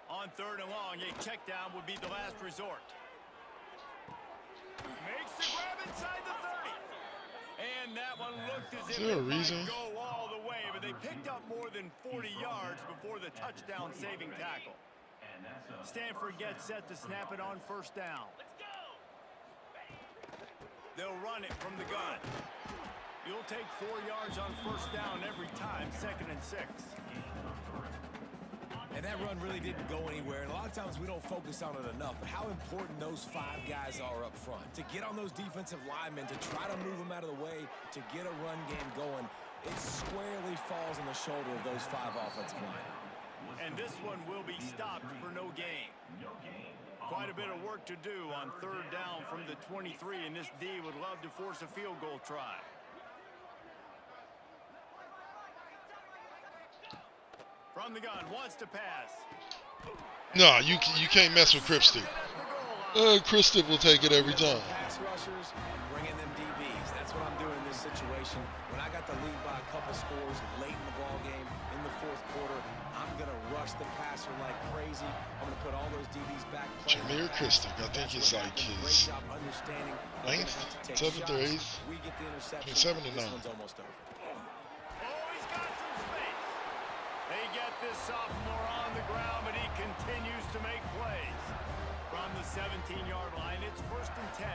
On 3rd and long, a check down would be the last resort. Makes the grab inside the 30. And that one looked as if it might go all the way, but they picked up more than 40 yards before the touchdown-saving tackle. Stanford gets set to snap it on first down. They'll run it from the gun. You'll take 4 yards on first down every time, 2nd and 6. And that run really didn't go anywhere. And a lot of times we don't focus on it enough. But how important those 5 guys are up front. To get on those defensive linemen, to try to move them out of the way, to get a run game going, it squarely falls on the shoulder of those 5 offensive linemen. And this one will be stopped for no gain. Quite a bit of work to do on 3rd down from the 23, and this D would love to force a field goal try. From the gun, wants to pass. No, you can't mess with Cripstick. Cripstick will take it every time. Pass rushers, bringing them DBs. That's what I'm doing in this situation. When I got the lead by a couple scores late in the ball game in the 4th quarter, I'm going to rush the passer like crazy. I'm going to put all those DBs back. Jameer Cripstick, I think it's like his 9th, 7th or 8th. We get the interception. 7 and 9. This one's almost over. He's got some space. They get this sophomore on the ground, but he continues to make plays. From the 17-yard line, it's 1st and 10.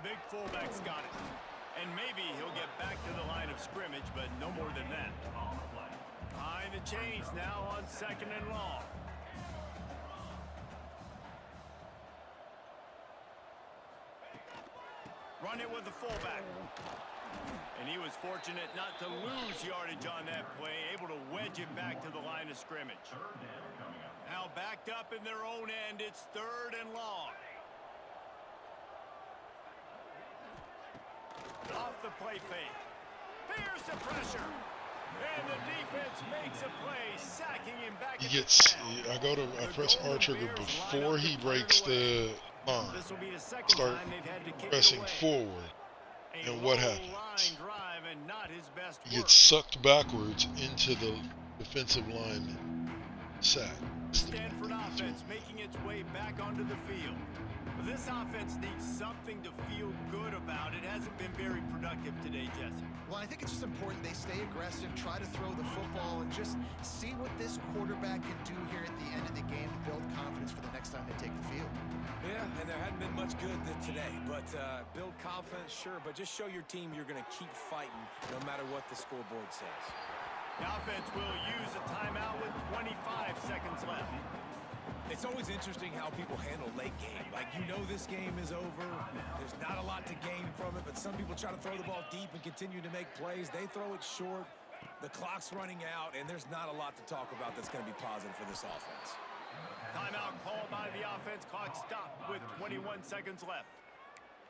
The big fullback's got it. And maybe he'll get back to the line of scrimmage, but no more than that. Behind the chains now on 2nd and long. Run it with the fullback. And he was fortunate not to lose yardage on that play, able to wedge it back to the line of scrimmage. Now backed up in their own end, it's 3rd and long. Off the play fake. Fears the pressure. And the defense makes a play, sacking him back He at gets. the 10. I press R trigger before he breaks the line. This will be the second Start time they've had to kick pressing it away. forward, A and what low happens? line drive and not his best He work. gets sucked backwards into the defensive lineman sack. The Stanford offense making its way back onto the field. This offense needs something to feel good about. It hasn't been very productive today, Jesse. Well, I think it's just important they stay aggressive, try to throw the football, and just see what this quarterback can do here at the end of the game to build confidence for the next time they take the field. Yeah, and there hadn't been much good today, but build confidence, sure, but just show your team you're going to keep fighting no matter what the scoreboard says. The offense will use a timeout with 25 seconds left. It's always interesting how people handle late game. Like, you know this game is over. There's not a lot to gain from it, but some people try to throw the ball deep and continue to make plays. They throw it short. The clock's running out, and there's not a lot to talk about that's going to be positive for this offense. Timeout called by the offense. Clock stopped with 21 seconds left.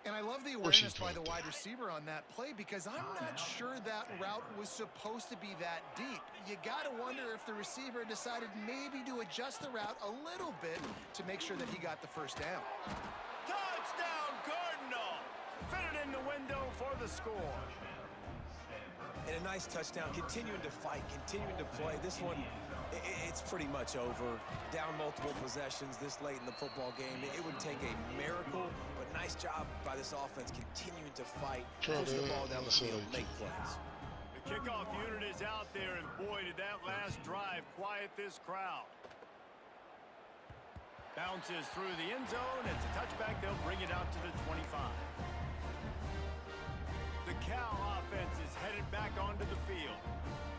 And I love the awareness by the wide receiver on that play because I'm not sure that route was supposed to be that deep. You got to wonder if the receiver decided maybe to adjust the route a little bit to make sure that he got the first down. Touchdown, Cardinal! Fitted in the window for the score. And a nice touchdown, continuing to fight, continuing to play. This one, it's pretty much over. Down multiple possessions this late in the football game. It would take a miracle, but nice job by this offense continuing to fight, push the ball down the field, make plays. The kickoff unit is out there, and boy, did that last drive quiet this crowd. Bounces through the end zone. It's a touchback. They'll bring it out to the 25. The Cal offense is headed back onto the field.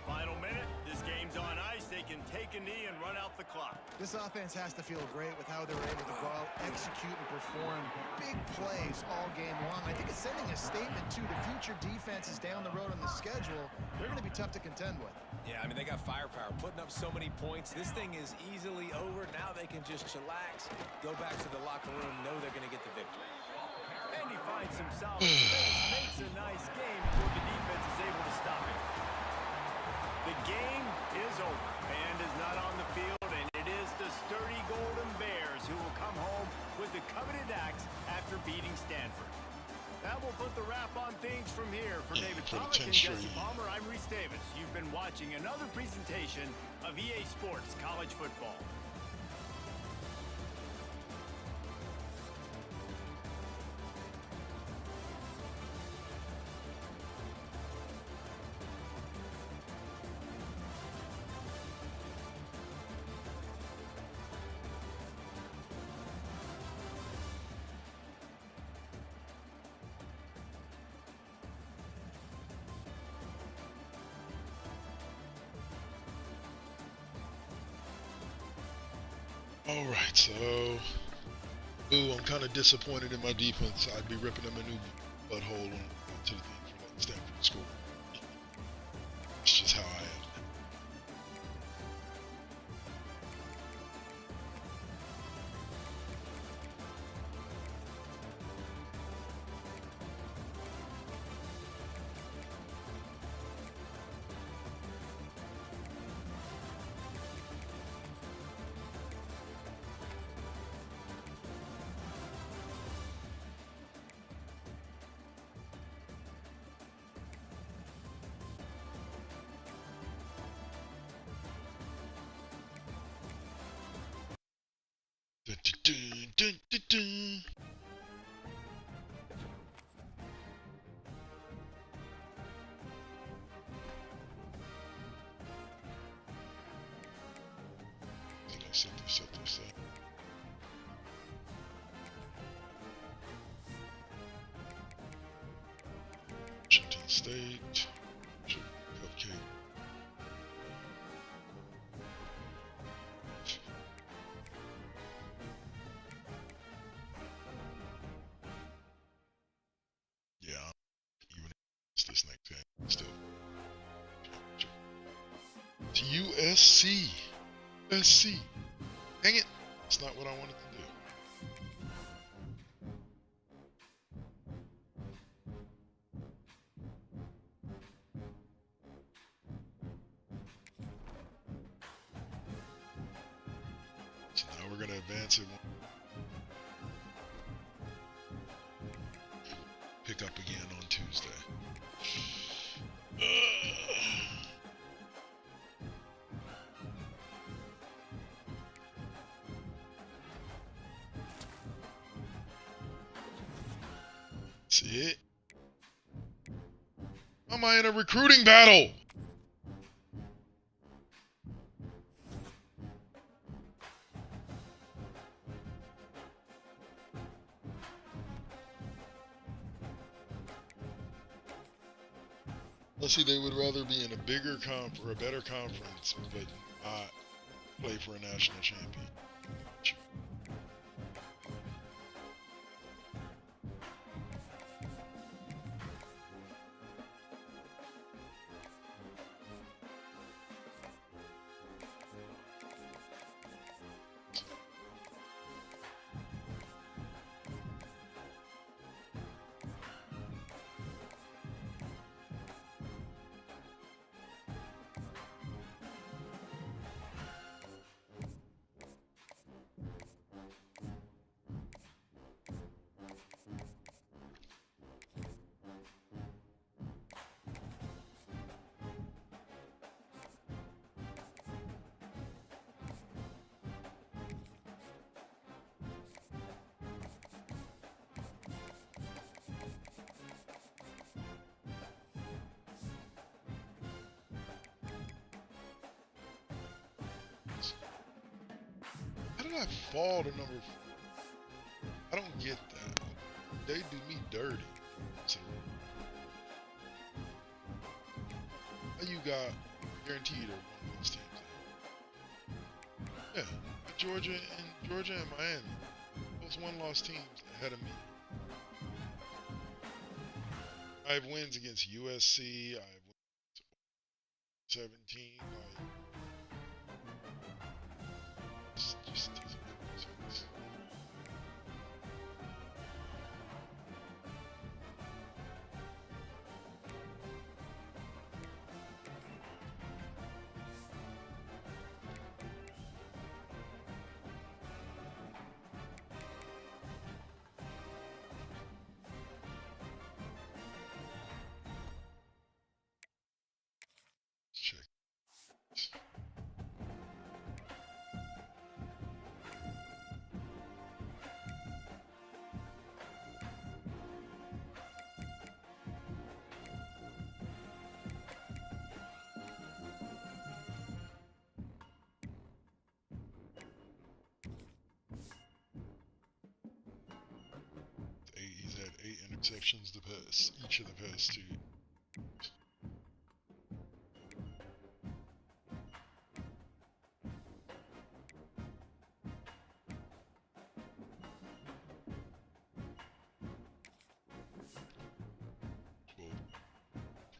Final minute. This game's on ice. They can take a knee and run out the clock. This offense has to feel great with how they're able to go out, execute, and perform big plays all game long. I think it's sending a statement to the future defenses down the road on the schedule. They're going to be tough to contend with. Yeah, I mean, they got firepower, putting up so many points. This thing is easily over. Now they can just chillax, go back to the locker room, know they're going to get the victory. And he finds some solid space, makes a nice game before the defense is able to stop it. The game is over. Band is not on the field, and it is the sturdy Golden Bears who will come home with the coveted axe after beating Stanford. That will put the wrap on things from here. For David Pollack and Jesse Palmer, I'm Reese Davis. You've been watching another presentation of EA Sports College Football. All right, so I'm kind of disappointed in my defense. I'd be ripping them a new butthole to the thing for letting Stanford score. It's just how I am. Dun, dun, dun, dun, dun. Set this up. Washington State. Cupcake. Yeah, even if this next game, still. To USC. USC. Dang it. It's not what I wanted to do. advance it. Pick up again on Tuesday. That's it. Am I in a recruiting battle? Let's see, they would rather be in a bigger or a better conference, but not play for a national champion. How did I fall to number? I don't get that. They do me dirty. So, how you got guaranteed or one of those teams? Yeah, Georgia and Miami. Those one-loss teams ahead of me. I have wins against USC. I have wins 17. Like, just doesn't make sense. Check. He's had 8 interceptions each of the past 2. Well,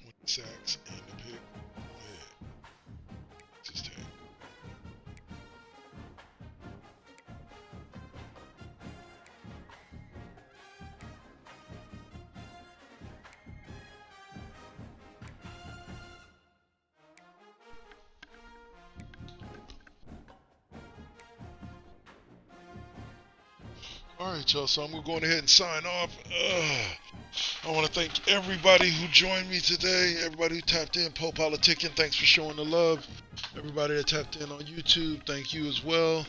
20 sacks and a pick. Yeah, it's his tag. Alright, y'all, so I'm going ahead and sign off. I want to thank everybody who joined me today, everybody who tapped in, Poe Politicking, thanks for showing the love. Everybody that tapped in on YouTube, thank you as well.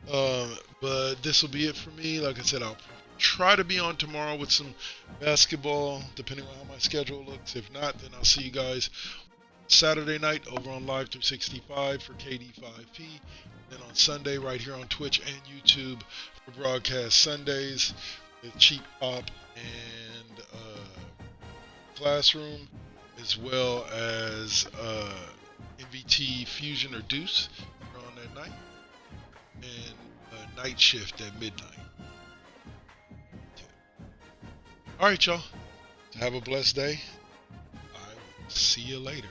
But this will be it for me. Like I said, I'll try to be on tomorrow with some basketball, depending on how my schedule looks. If not, then I'll see you guys Saturday night over on Live 365 for KD5P. Then on Sunday right here on Twitch and YouTube for Broadcast Sundays with Cheap Pop and Classroom, as well as MVT Fusion or Deuce on that night, and Night Shift at midnight. Alright, y'all. Have a blessed day. I will see you later.